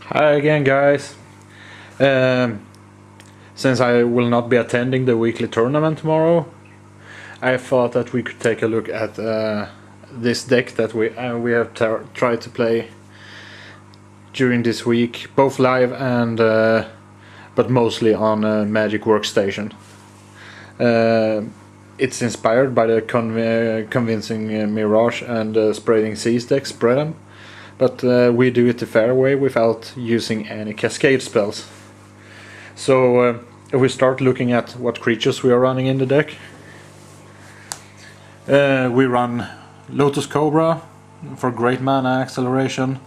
Hi again, guys. Since I will not be attending the weekly tournament tomorrow, I thought that we could take a look at this deck that we have tried to play during this week, both live and but mostly on Magic Workstation. It's inspired by the convincing Mirage and Spreading Seas deck, Spread 'em. But we do it the fair way without using any cascade spells. So if we start looking at what creatures we are running in the deck, we run Lotus Cobra for great mana acceleration.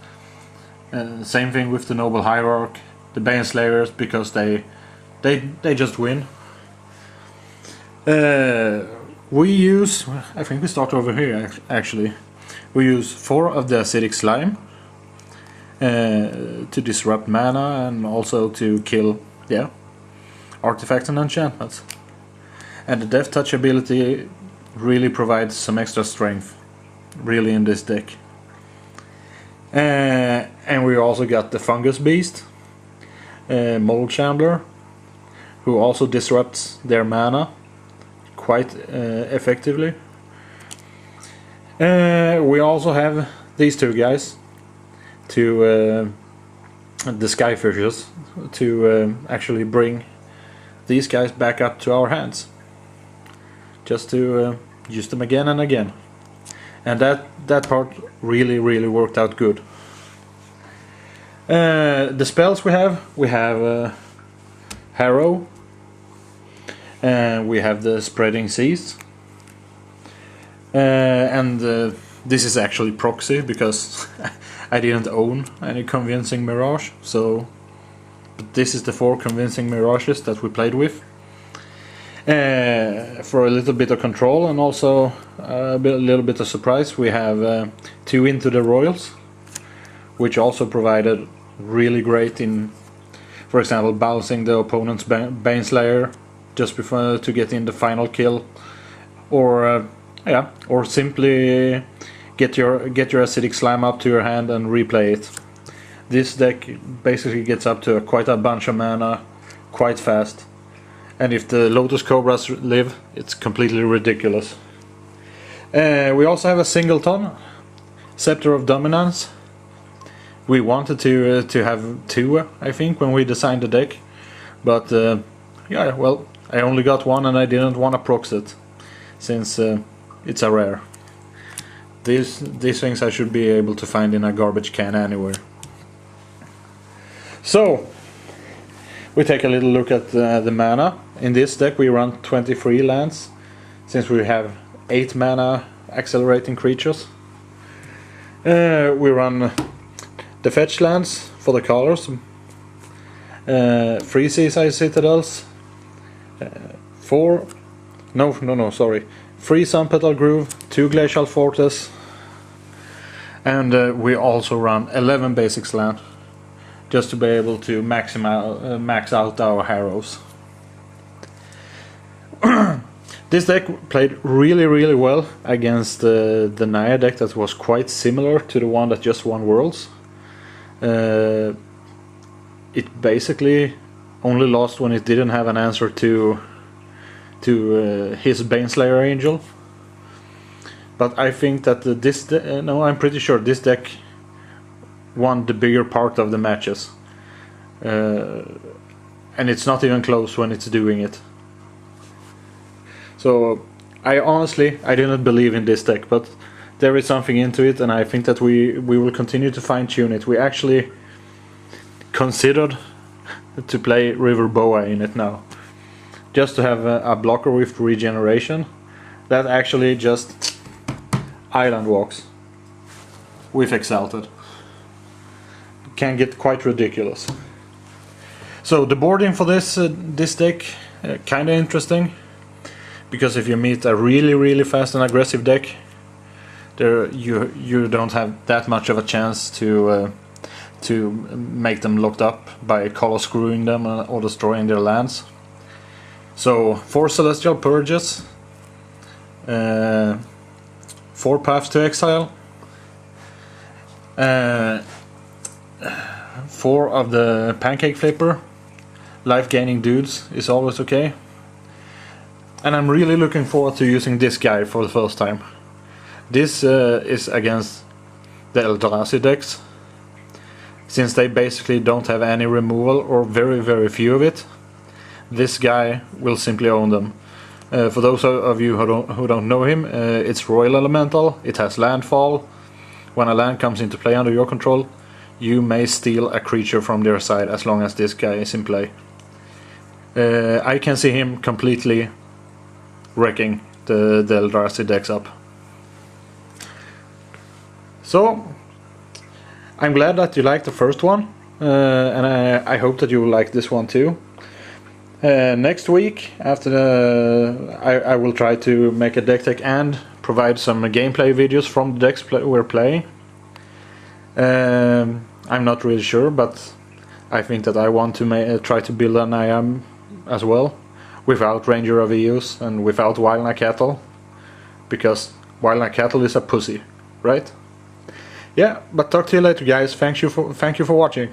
Same thing with the Noble Hierarch, the Baneslayers, because they just win. We use, I think we start over here actually. We use 4 of the Acidic Slime to disrupt mana and also to kill, artifacts and enchantments. And the Death Touch ability really provides some extra strength, really, in this deck. And we also got the Fungus Beast, Mold Shambler, who also disrupts their mana quite effectively. We also have these two guys, the Skyfishes, to actually bring these guys back up to our hands, just to use them again and again. And that part really worked out good. The spells we have Harrow, and we have the Spreading Seas. And this is actually proxy because I didn't own any convincing Mirage, but this is the 4 convincing Mirages that we played with. For a little bit of control and also a little bit of surprise, we have 2 Into the Royals, which also provided really great in, for example, bouncing the opponent's Baneslayer just before to get in the final kill, or simply get your Acidic Slime up to your hand and replay it. This deck basically gets up to quite a bunch of mana quite fast, and if the Lotus Cobras live, it's completely ridiculous. We also have a singleton, Scepter of Dominance. We wanted to have 2, I think, when we designed the deck, but I only got 1 and I didn't want to prox it, since it's a rare. These things I should be able to find in a garbage can anywhere. So we take a little look at the mana. In this deck we run 23 lands, since we have 8 mana accelerating creatures. We run the fetch lands for the colors, 3 Seaside Citadels, 3 Sunpetal Grove, 2 Glacial Fortress, and we also run 11 basics land, just to be able to max out our Harrows. This deck played really well against the Naya deck that was quite similar to the one that just won Worlds. It basically only lost when it didn't have an answer to his Baneslayer Angel. But I think that I'm pretty sure this deck won the bigger part of the matches. And it's not even close when it's doing it. So I didn't believe in this deck, but there is something into it, and I think that we will continue to fine tune it. We actually considered to play River Boa in it now, just to have a blocker with regeneration that actually just island walks with Exalted. Can get quite ridiculous. So the boarding for this deck kinda interesting, because if you meet a really fast and aggressive deck, you don't have that much of a chance to make them locked up by color screwing them or destroying their lands. So 4 Celestial Purges, 4 Paths to Exile, 4 of the pancake flipper life gaining dudes is always okay. And I'm really looking forward to using this guy for the first time. This is against the Eldrazi decks, since they basically don't have any removal or very few of it. This guy will simply own them. For those of you who don't know him, it's Royal Elemental, it has landfall. When a land comes into play under your control, you may steal a creature from their side as long as this guy is in play. I can see him completely wrecking the Eldrazi decks up. So, I'm glad that you liked the first one, and I hope that you will like this one too. Next week, after I will try to make a deck tech and provide some gameplay videos from the decks we're playing. I'm not really sure, but I think that I want to try to build an IAM as well, without Ranger of EOS and without Wildnight Cattle, because Wildnight Cattle is a pussy, right? Yeah, but talk to you later, guys. Thank you for watching.